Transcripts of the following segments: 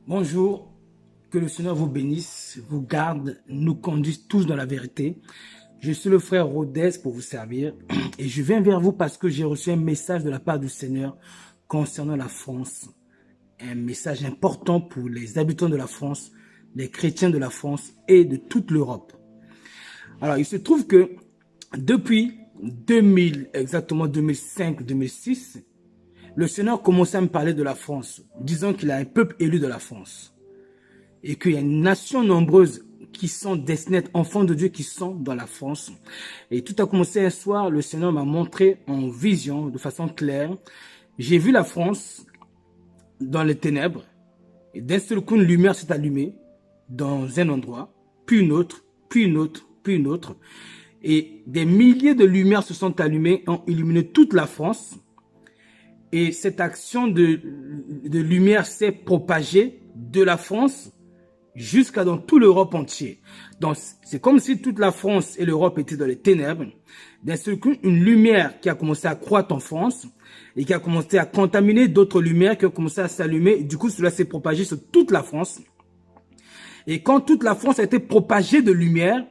Bonjour, que le Seigneur vous bénisse, vous garde, nous conduise tous dans la vérité. Je suis le frère Rodez pour vous servir et je viens vers vous parce que j'ai reçu un message de la part du Seigneur concernant la France. Un message important pour les habitants de la France, les chrétiens de la France et de toute l'Europe. Alors, il se trouve que depuis 2000, exactement 2005-2006, le Seigneur commençait à me parler de la France, disant qu'il a un peuple élu de la France et qu'il y a une nation nombreuse qui sont destinées à être enfants de Dieu qui sont dans la France. Et tout a commencé un soir, le Seigneur m'a montré en vision, de façon claire. J'ai vu la France dans les ténèbres et d'un seul coup, une lumière s'est allumée dans un endroit, puis une autre, puis une autre, puis une autre. Et des milliers de lumières se sont allumées, ont illuminé toute la France. Et cette action de lumière s'est propagée de la France jusqu'à dans toute l'Europe entière. Donc, c'est comme si toute la France et l'Europe étaient dans les ténèbres. D'un seul coup, une lumière qui a commencé à croître en France et qui a commencé à contaminer d'autres lumières qui ont commencé à s'allumer. Du coup, cela s'est propagé sur toute la France. Et quand toute la France a été propagée de lumière,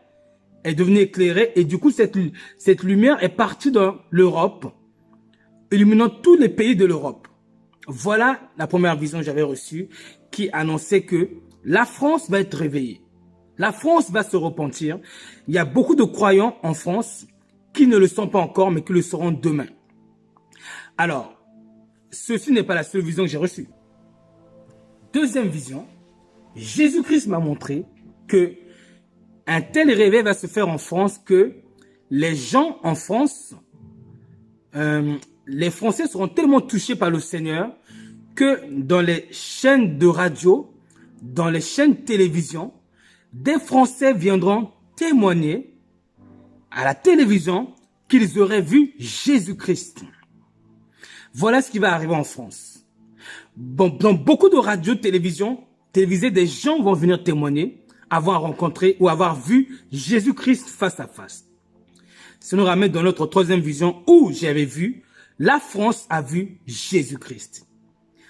elle est devenue éclairée. Et du coup, cette lumière est partie dans l'Europe, illuminant tous les pays de l'Europe. Voilà la première vision que j'avais reçue qui annonçait que la France va être réveillée. La France va se repentir. Il y a beaucoup de croyants en France qui ne le sont pas encore, mais qui le seront demain. Alors, ceci n'est pas la seule vision que j'ai reçue. Deuxième vision, Jésus-Christ m'a montré que un tel réveil va se faire en France que les gens en France, les Français seront tellement touchés par le Seigneur que dans les chaînes de radio, dans les chaînes de télévision, des Français viendront témoigner à la télévision qu'ils auraient vu Jésus-Christ. Voilà ce qui va arriver en France. Bon, dans beaucoup de radios, télévision, télévisées, des gens vont venir témoigner, avoir rencontré ou avoir vu Jésus-Christ face à face. Ça nous ramène dans notre troisième vision où j'avais vu, la France a vu Jésus-Christ.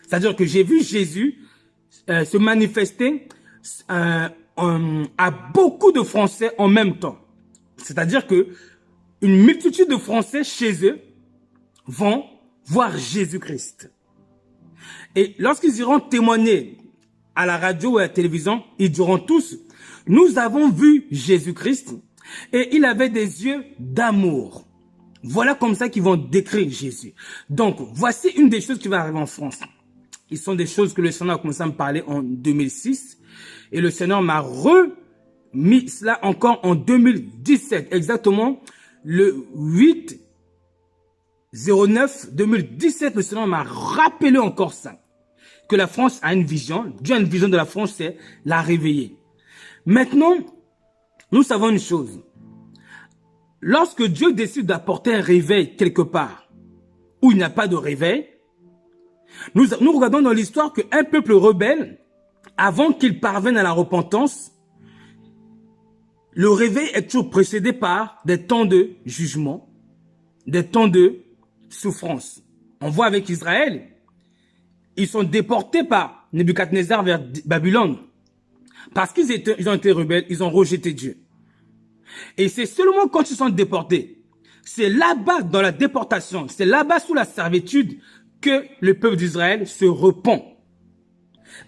C'est-à-dire que j'ai vu Jésus se manifester à beaucoup de Français en même temps. C'est-à-dire que une multitude de Français chez eux vont voir Jésus-Christ. Et lorsqu'ils iront témoigner à la radio ou à la télévision, ils diront tous, nous avons vu Jésus-Christ et il avait des yeux d'amour. Voilà comme ça qu'ils vont décrire Jésus. Donc, voici une des choses qui va arriver en France. Ils sont des choses que le Seigneur a commencé à me parler en 2006. Et le Seigneur m'a remis cela encore en 2017. Exactement le 8/09/2017, le Seigneur m'a rappelé encore ça. Que la France a une vision. Dieu a une vision de la France, c'est la réveiller. Maintenant, nous savons une chose. Lorsque Dieu décide d'apporter un réveil quelque part, où il n'y a pas de réveil, nous regardons dans l'histoire qu'un peuple rebelle, avant qu'il parvienne à la repentance, le réveil est toujours précédé par des temps de jugement, des temps de souffrance. On voit avec Israël, ils sont déportés par Nebuchadnezzar vers Babylone. Parce qu'ils ont été rebelles, ils ont rejeté Dieu. Et c'est seulement quand ils sont déportés, c'est là-bas dans la déportation, c'est là-bas sous la servitude que le peuple d'Israël se repent.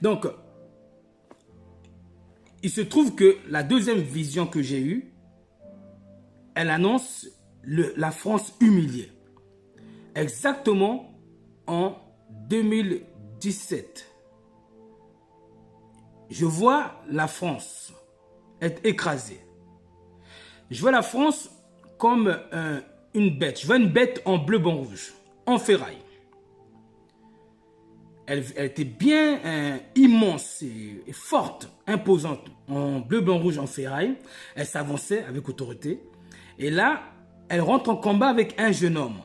Donc, il se trouve que la deuxième vision que j'ai eue, elle annonce la France humiliée. Exactement en 2017. Je vois la France être écrasée. Je vois la France comme une bête. Je vois une bête en bleu, blanc, rouge, en ferraille. Elle était bien immense et forte, imposante, en bleu, blanc, rouge, en ferraille. Elle s'avançait avec autorité. Et là, elle rentre en combat avec un jeune homme,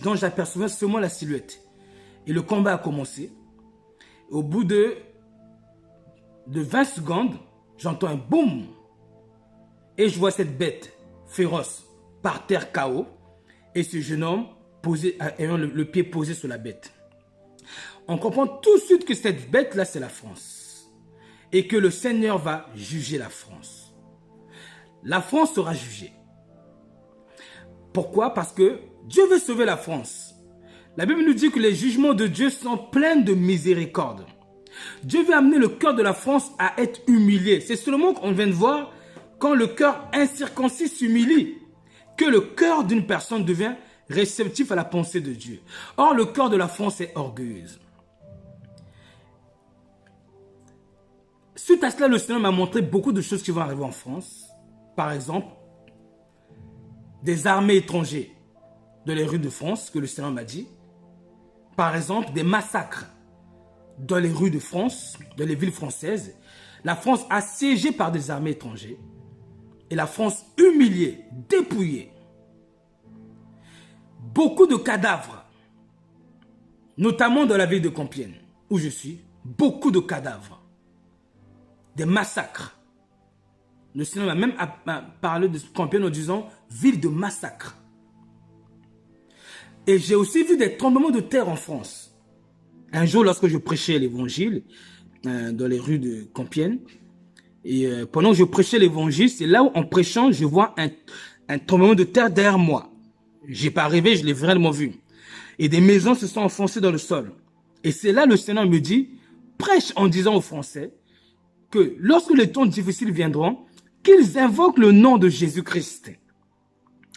dont j'apercevais seulement la silhouette. Et le combat a commencé. Au bout de 20 secondes, j'entends un boum. Et je vois cette bête féroce par terre KO. Et ce jeune homme ayant le pied posé sur la bête. on comprend tout de suite que cette bête-là, c'est la France. Et que le Seigneur va juger la France. La France sera jugée. Pourquoi? Parce que Dieu veut sauver la France. La Bible nous dit que les jugements de Dieu sont pleins de miséricorde. Dieu veut amener le cœur de la France à être humilié. C'est seulement qu'on vient de voir quand le cœur incirconcis s'humilie que le cœur d'une personne devient réceptif à la pensée de Dieu. Or, le cœur de la France est orgueilleuse. Suite à cela, le Seigneur m'a montré beaucoup de choses qui vont arriver en France. Par exemple, des armées étrangères dans les rues de France, que le Seigneur m'a dit. Par exemple, des massacres dans les rues de France, dans les villes françaises. La France assiégée par des armées étrangères. Et la France humiliée, dépouillée. Beaucoup de cadavres, notamment dans la ville de Compiègne, où je suis. Beaucoup de cadavres. Des massacres. Le Seigneur m'a même parlé de Compiègne en disant ville de massacre. Et j'ai aussi vu des tremblements de terre en France. Un jour, lorsque je prêchais l'évangile dans les rues de Compiègne, et pendant que je prêchais l'évangile, c'est là où en prêchant, je vois un tremblement de terre derrière moi. J'ai pas rêvé, je l'ai vraiment vu. Et des maisons se sont enfoncées dans le sol. Et c'est là le Seigneur me dit, prêche en disant aux Français que lorsque les temps difficiles viendront, qu'ils invoquent le nom de Jésus-Christ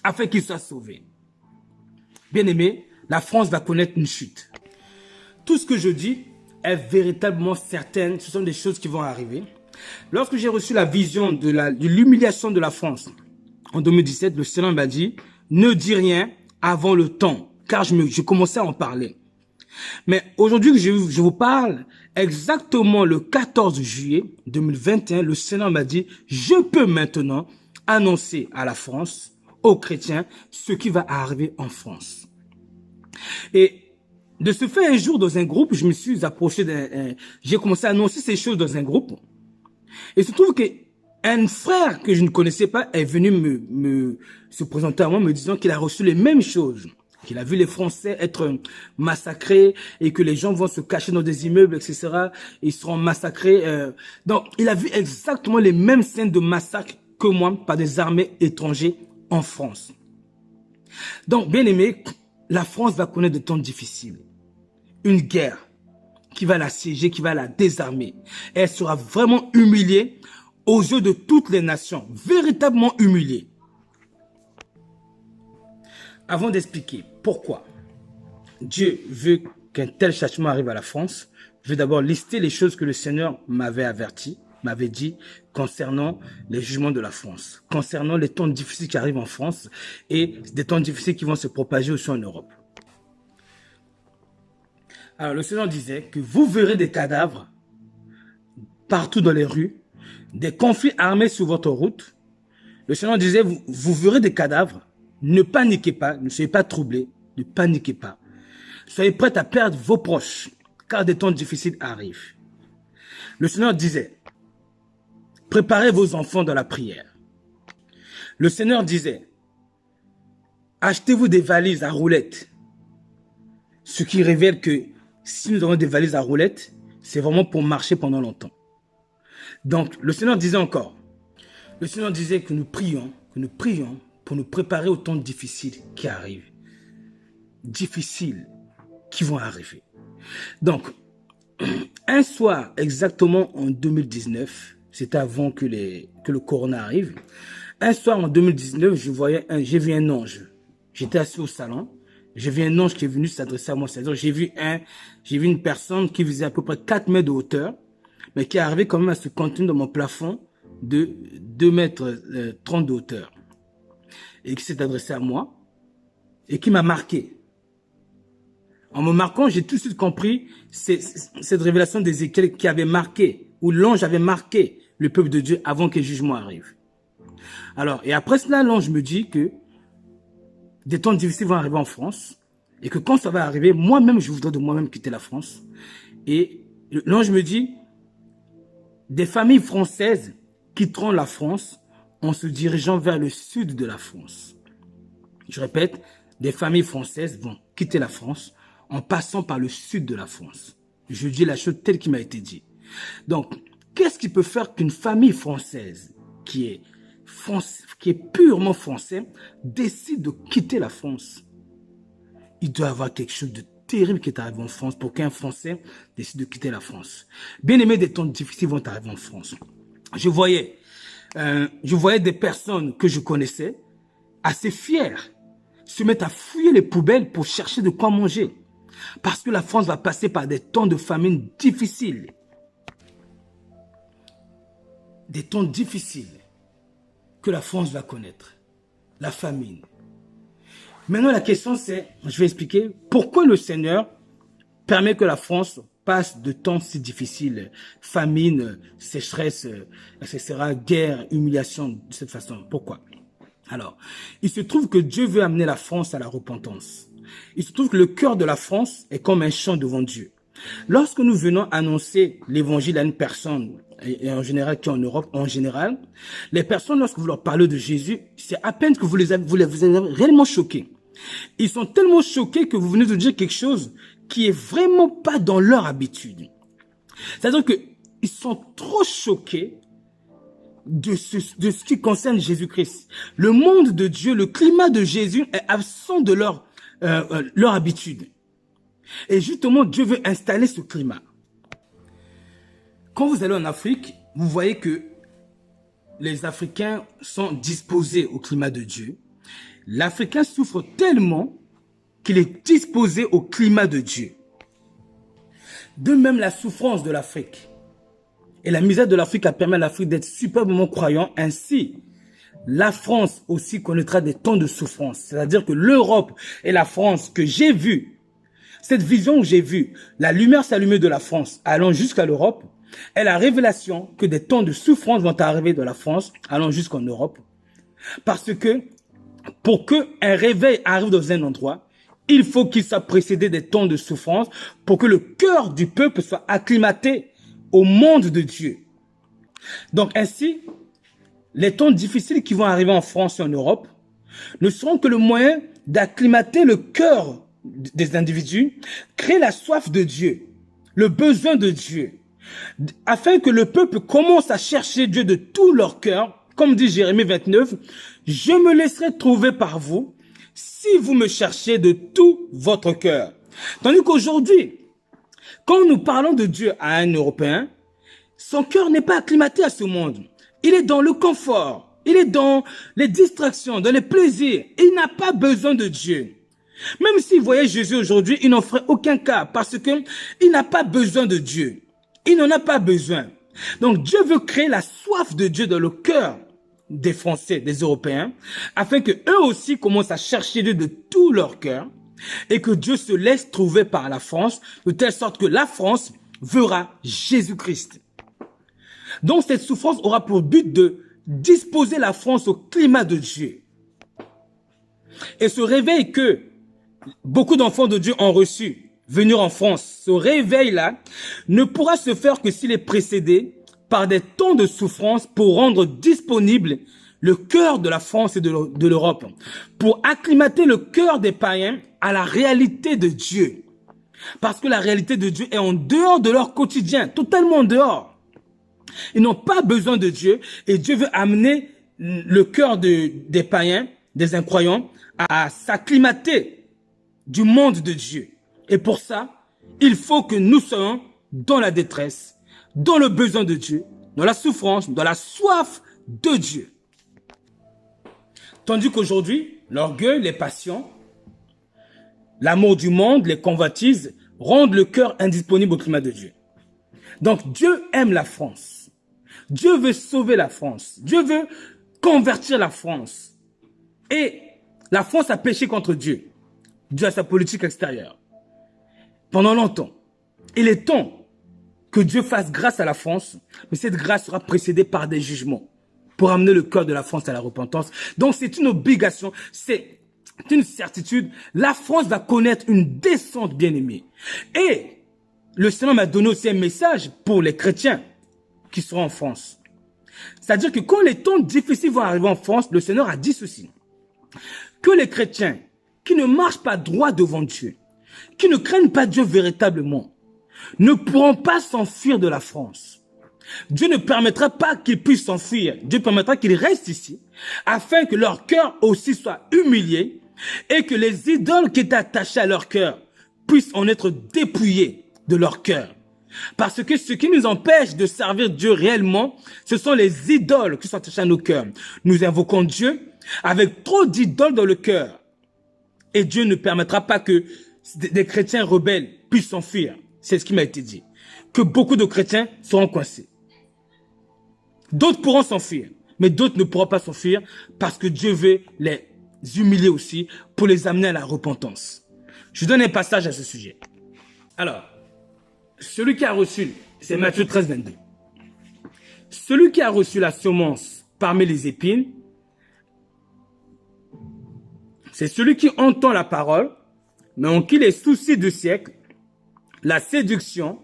afin qu'ils soient sauvés. Bien-aimés, la France va connaître une chute. Tout ce que je dis est véritablement certain. Ce sont des choses qui vont arriver. Lorsque j'ai reçu la vision de l'humiliation de la France en 2017, le Seigneur m'a dit « Ne dis rien avant le temps », car je commençais à en parler. Mais aujourd'hui que je vous parle, exactement le 14 juillet 2021, le Seigneur m'a dit « Je peux maintenant annoncer à la France, aux chrétiens, ce qui va arriver en France. » Et de ce fait, un jour, dans un groupe, je me suis approché j'ai commencé à annoncer ces choses dans un groupe. Et il se trouve qu'un frère que je ne connaissais pas est venu se présenter à moi, me disant qu'il a reçu les mêmes choses. Qu'il a vu les Français être massacrés et que les gens vont se cacher dans des immeubles, etc. Ils seront massacrés. Donc, il a vu exactement les mêmes scènes de massacre que moi par des armées étrangères en France. Donc, bien aimé, la France va connaître des temps difficiles. Une guerre qui va l'assiéger, qui va la désarmer. Elle sera vraiment humiliée aux yeux de toutes les nations. Véritablement humiliée. Avant d'expliquer pourquoi Dieu veut qu'un tel châtiment arrive à la France, je vais d'abord lister les choses que le Seigneur m'avait averti, m'avait dit concernant les jugements de la France, concernant les temps difficiles qui arrivent en France et des temps difficiles qui vont se propager aussi en Europe. Alors le Seigneur disait que vous verrez des cadavres partout dans les rues, des conflits armés sur votre route. Le Seigneur disait, vous verrez des cadavres. Ne paniquez pas, ne soyez pas troublés, ne paniquez pas. Soyez prêts à perdre vos proches, car des temps difficiles arrivent. Le Seigneur disait, préparez vos enfants dans la prière. Le Seigneur disait, achetez-vous des valises à roulettes. Ce qui révèle que si nous avons des valises à roulettes, c'est vraiment pour marcher pendant longtemps. Donc, le Seigneur disait encore, le Seigneur disait que nous prions pour nous préparer aux temps difficiles qui arrivent. Difficiles qui vont arriver. Donc, un soir, exactement en 2019, c'était avant que le corona arrive, un soir en 2019, j'ai vu un ange. J'étais assis au salon, j'ai vu un ange qui est venu s'adresser à moi. C'est-à-dire, j'ai vu une personne qui faisait à peu près 4 mètres de hauteur, mais qui arrivait quand même à se contenir dans mon plafond de 2 mètres 30 de hauteur. Et qui s'est adressé à moi et qui m'a marqué. En me marquant, j'ai tout de suite compris cette révélation d'Ézéchiel qui avait marqué, où l'ange avait marqué le peuple de Dieu avant que le jugement arrive. Alors, et après cela, l'ange me dit que des temps difficiles vont arriver en France et que quand ça va arriver, moi-même, je voudrais de moi-même quitter la France. Et l'ange me dit, des familles françaises quitteront la France en se dirigeant vers le sud de la France. Je répète, des familles françaises vont quitter la France en passant par le sud de la France. Je dis la chose telle qu'il m'a été dit. Donc, qu'est-ce qui peut faire qu'une famille française qui est purement français décide de quitter la France? Il doit y avoir quelque chose de terrible qui est arrivé en France pour qu'un Français décide de quitter la France. Bien aimé, des temps difficiles vont arriver en France. Je voyais des personnes que je connaissais assez fières se mettre à fouiller les poubelles pour chercher de quoi manger. Parce que la France va passer par des temps de famine difficiles. Des temps difficiles que la France va connaître. La famine. Maintenant, la question c'est, je vais expliquer, pourquoi le Seigneur permet que la France passe de temps si difficiles, famine, sécheresse, etc., guerre, humiliation, de cette façon. Pourquoi? Alors, il se trouve que Dieu veut amener la France à la repentance. Il se trouve que le cœur de la France est comme un champ devant Dieu. Lorsque nous venons annoncer l'évangile à une personne, et en général qui est en Europe, en général, les personnes, lorsque vous leur parlez de Jésus, c'est à peine que vous les avez réellement choqués. Ils sont tellement choqués que vous venez de dire quelque chose qui est vraiment pas dans leur habitude. C'est-à-dire qu'ils sont trop choqués de ce qui concerne Jésus-Christ. Le monde de Dieu, le climat de Jésus est absent de leur habitude. Et justement, Dieu veut installer ce climat. Quand vous allez en Afrique, vous voyez que les Africains sont disposés au climat de Dieu. L'Africain souffre tellement qu'il est disposé au climat de Dieu. De même, la souffrance de l'Afrique et la misère de l'Afrique a permis à l'Afrique d'être superbement croyant. Ainsi, la France aussi connaîtra des temps de souffrance. C'est-à-dire que l'Europe et la France que j'ai vue, cette vision où j'ai vu la lumière s'allumer de la France allant jusqu'à l'Europe, est la révélation que des temps de souffrance vont arriver de la France allant jusqu'en Europe. Parce que pour qu'un réveil arrive dans un endroit, il faut qu'il soit précédé des temps de souffrance pour que le cœur du peuple soit acclimaté au monde de Dieu. Donc ainsi, les temps difficiles qui vont arriver en France et en Europe ne seront que le moyen d'acclimater le cœur des individus, créer la soif de Dieu, le besoin de Dieu, afin que le peuple commence à chercher Dieu de tout leur cœur. Comme dit Jérémie 29, « Je me laisserai trouver par vous si vous me cherchez de tout votre cœur. » Tandis qu'aujourd'hui, quand nous parlons de Dieu à un Européen, son cœur n'est pas acclimaté à ce monde. Il est dans le confort, il est dans les distractions, dans les plaisirs. Il n'a pas besoin de Dieu. Même s'il voyait Jésus aujourd'hui, il n'en ferait aucun cas parce qu'il n'a pas besoin de Dieu. Il n'en a pas besoin. Donc Dieu veut créer la soif de Dieu dans le cœur des Français, des Européens, afin que eux aussi commencent à chercher Dieu de tout leur cœur et que Dieu se laisse trouver par la France, de telle sorte que la France verra Jésus-Christ. Donc cette souffrance aura pour but de disposer la France au climat de Dieu. Et ce réveil que beaucoup d'enfants de Dieu ont reçu, venir en France, ce réveil-là ne pourra se faire que s'il est précédé par des temps de souffrance pour rendre disponible le cœur de la France et de l'Europe, pour acclimater le cœur des païens à la réalité de Dieu. Parce que la réalité de Dieu est en dehors de leur quotidien, totalement en dehors. Ils n'ont pas besoin de Dieu et Dieu veut amener le cœur des païens, des incroyants, à s'acclimater du monde de Dieu. Et pour ça, il faut que nous soyons dans la détresse, dans le besoin de Dieu, dans la souffrance, dans la soif de Dieu. Tandis qu'aujourd'hui, l'orgueil, les passions, l'amour du monde, les convoitises rendent le cœur indisponible au climat de Dieu. Donc Dieu aime la France. Dieu veut sauver la France. Dieu veut convertir la France. Et la France a péché contre Dieu. Dieu a sa politique extérieure. Pendant longtemps. Il est temps que Dieu fasse grâce à la France, mais cette grâce sera précédée par des jugements pour amener le cœur de la France à la repentance. Donc c'est une obligation, c'est une certitude. La France va connaître une descente bien-aimée. Et le Seigneur m'a donné aussi un message pour les chrétiens qui seront en France. C'est-à-dire que quand les temps difficiles vont arriver en France, le Seigneur a dit ceci. Que les chrétiens qui ne marchent pas droit devant Dieu, qui ne craignent pas Dieu véritablement, ne pourront pas s'enfuir de la France. Dieu ne permettra pas qu'ils puissent s'enfuir. Dieu permettra qu'ils restent ici, afin que leur cœur aussi soit humilié et que les idoles qui étaient attachées à leur cœur puissent en être dépouillées de leur cœur. Parce que ce qui nous empêche de servir Dieu réellement, ce sont les idoles qui sont attachées à nos cœurs. Nous invoquons Dieu avec trop d'idoles dans le cœur. Et Dieu ne permettra pas que des chrétiens rebelles puissent s'enfuir. C'est ce qui m'a été dit. Que beaucoup de chrétiens seront coincés. D'autres pourront s'enfuir, mais d'autres ne pourront pas s'enfuir parce que Dieu veut les humilier aussi pour les amener à la repentance. Je donne un passage à ce sujet. Alors, celui qui a reçu, c'est Matthieu 13, 22. Celui qui a reçu la semence parmi les épines, c'est celui qui entend la parole, mais en qui les soucis du siècle, la séduction,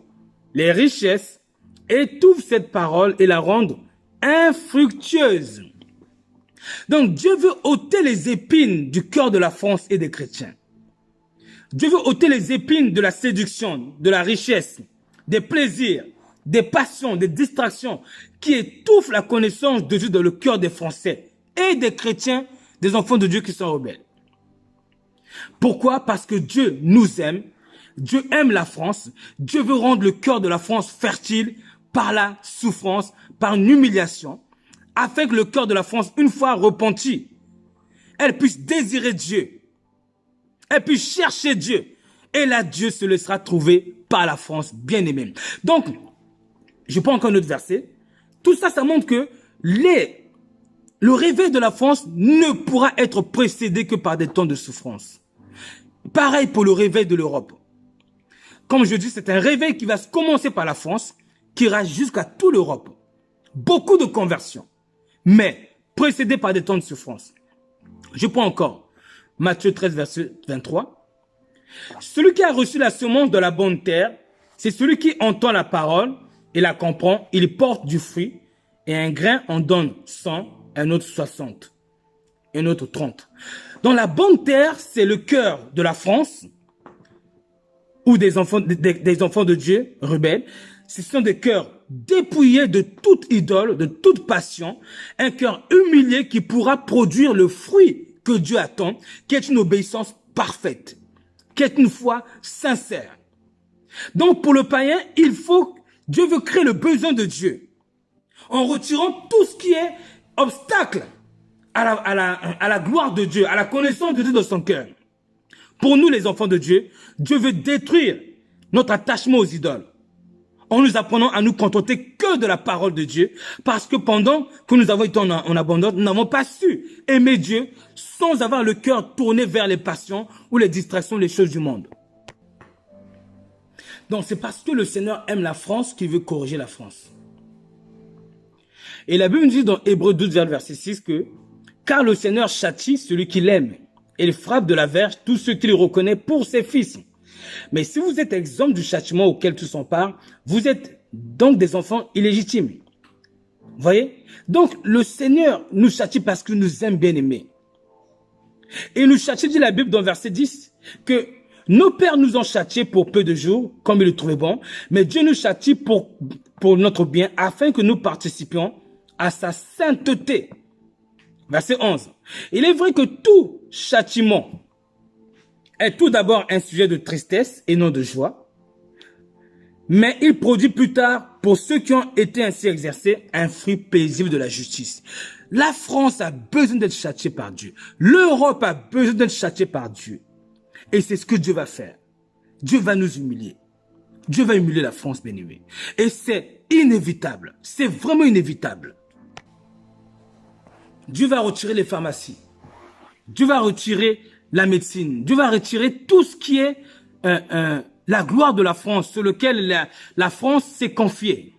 les richesses, étouffent cette parole et la rendent infructueuse. Donc Dieu veut ôter les épines du cœur de la France et des chrétiens. Dieu veut ôter les épines de la séduction, de la richesse, des plaisirs, des passions, des distractions qui étouffent la connaissance de Dieu dans le cœur des Français et des chrétiens, des enfants de Dieu qui sont rebelles. Pourquoi? Parce que Dieu nous aime, Dieu aime la France, Dieu veut rendre le cœur de la France fertile par la souffrance, par une humiliation, afin que le cœur de la France, une fois repenti, elle puisse désirer Dieu, elle puisse chercher Dieu, et là Dieu se laissera trouver par la France bien-aimée. Donc, je prends encore un autre verset, tout ça, ça montre que le réveil de la France ne pourra être précédé que par des temps de souffrance. Pareil pour le réveil de l'Europe. Comme je dis, c'est un réveil qui va commencer par la France, qui ira jusqu'à toute l'Europe. Beaucoup de conversions, mais précédé par des temps de souffrance. Je prends encore Matthieu 13, verset 23. Celui qui a reçu la semence de la bonne terre, c'est celui qui entend la parole et la comprend, il porte du fruit, et un grain en donne 100, un autre 60, un autre 30. Dans la bonne terre, c'est le cœur de la France, ou des enfants de Dieu rebelles. Ce sont des cœurs dépouillés de toute idole, de toute passion, un cœur humilié qui pourra produire le fruit que Dieu attend, qui est une obéissance parfaite, qui est une foi sincère. Donc pour le païen, Dieu veut créer le besoin de Dieu, en retirant tout ce qui est obstacle à la gloire de Dieu, à la connaissance de Dieu dans son cœur. Pour nous les enfants de Dieu, Dieu veut détruire notre attachement aux idoles, en nous apprenant à nous contenter que de la parole de Dieu, parce que pendant que nous avons été en abandon, nous n'avons pas su aimer Dieu sans avoir le cœur tourné vers les passions ou les distractions, les choses du monde. Donc c'est parce que le Seigneur aime la France qu'il veut corriger la France. Et la Bible nous dit dans Hébreux 12, verset 6 que « Car le Seigneur châtie celui qui l'aime, et il frappe de la verge tous ceux qu'il reconnaît pour ses fils. » Mais si vous êtes exempt du châtiment auquel tout s'empare, vous êtes donc des enfants illégitimes. Vous voyez? Donc le Seigneur nous châtie parce qu'il nous aime bien aimés. Et il nous châtie, dit la Bible dans verset 10, que nos pères nous ont châtiés pour peu de jours, comme ils le trouvaient bon, mais Dieu nous châtie pour notre bien, afin que nous participions à sa sainteté. Verset 11. Il est vrai que tout châtiment est tout d'abord un sujet de tristesse et non de joie, mais il produit plus tard, pour ceux qui ont été ainsi exercés, un fruit paisible de la justice. La France a besoin d'être châtiée par Dieu. L'Europe a besoin d'être châtiée par Dieu. Et c'est ce que Dieu va faire. Dieu va nous humilier. Dieu va humilier la France, bien-aimée. Et c'est inévitable. C'est vraiment inévitable. Dieu va retirer les pharmacies. Dieu va retirer la médecine. Dieu va retirer tout ce qui est la gloire de la France, sur lequel la France s'est confiée.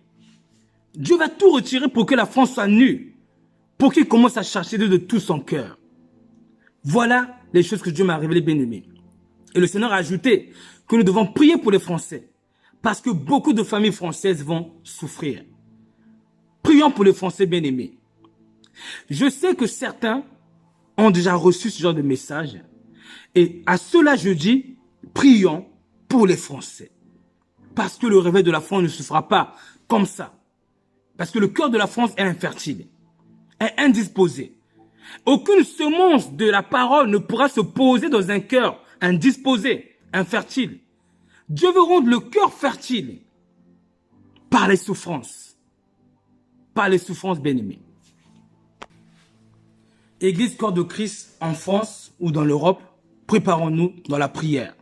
Dieu va tout retirer pour que la France soit nue, pour qu'il commence à chercher Dieu de tout son cœur. Voilà les choses que Dieu m'a révélées, bien-aimés. Et le Seigneur a ajouté que nous devons prier pour les Français, parce que beaucoup de familles françaises vont souffrir. Prions pour les Français, bien-aimés. Je sais que certains ont déjà reçu ce genre de message. Et à cela, je dis, prions pour les Français. Parce que le réveil de la France ne se fera pas comme ça. Parce que le cœur de la France est infertile, est indisposé. Aucune semence de la parole ne pourra se poser dans un cœur indisposé, infertile. Dieu veut rendre le cœur fertile par les souffrances. Par les souffrances, bien-aimés. Église Corps de Christ en France ou dans l'Europe, préparons-nous dans la prière.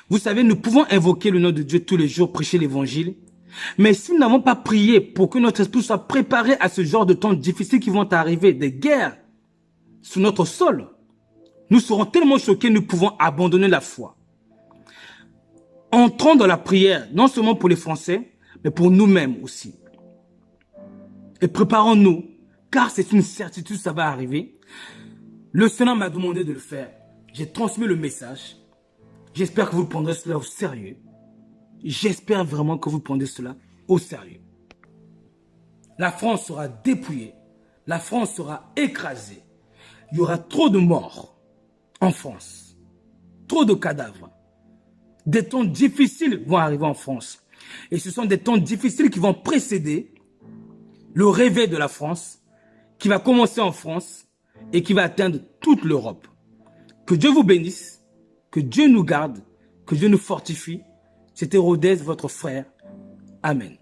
Vous savez, nous pouvons invoquer le nom de Dieu tous les jours, prêcher l'évangile. Mais si nous n'avons pas prié pour que notre esprit soit préparé à ce genre de temps difficiles qui vont arriver, des guerres sur notre sol, nous serons tellement choqués, nous pouvons abandonner la foi. Entrons dans la prière, non seulement pour les Français, mais pour nous-mêmes aussi. Et préparons-nous, car c'est une certitude, ça va arriver. Le Seigneur m'a demandé de le faire. J'ai transmis le message. J'espère que vous prendrez cela au sérieux. J'espère vraiment que vous prendrez cela au sérieux. La France sera dépouillée. La France sera écrasée. Il y aura trop de morts en France. Trop de cadavres. Des temps difficiles vont arriver en France. Et ce sont des temps difficiles qui vont précéder le réveil de la France, qui va commencer en France et qui va atteindre toute l'Europe. Que Dieu vous bénisse, que Dieu nous garde, que Dieu nous fortifie. C'était Rodez, votre frère. Amen.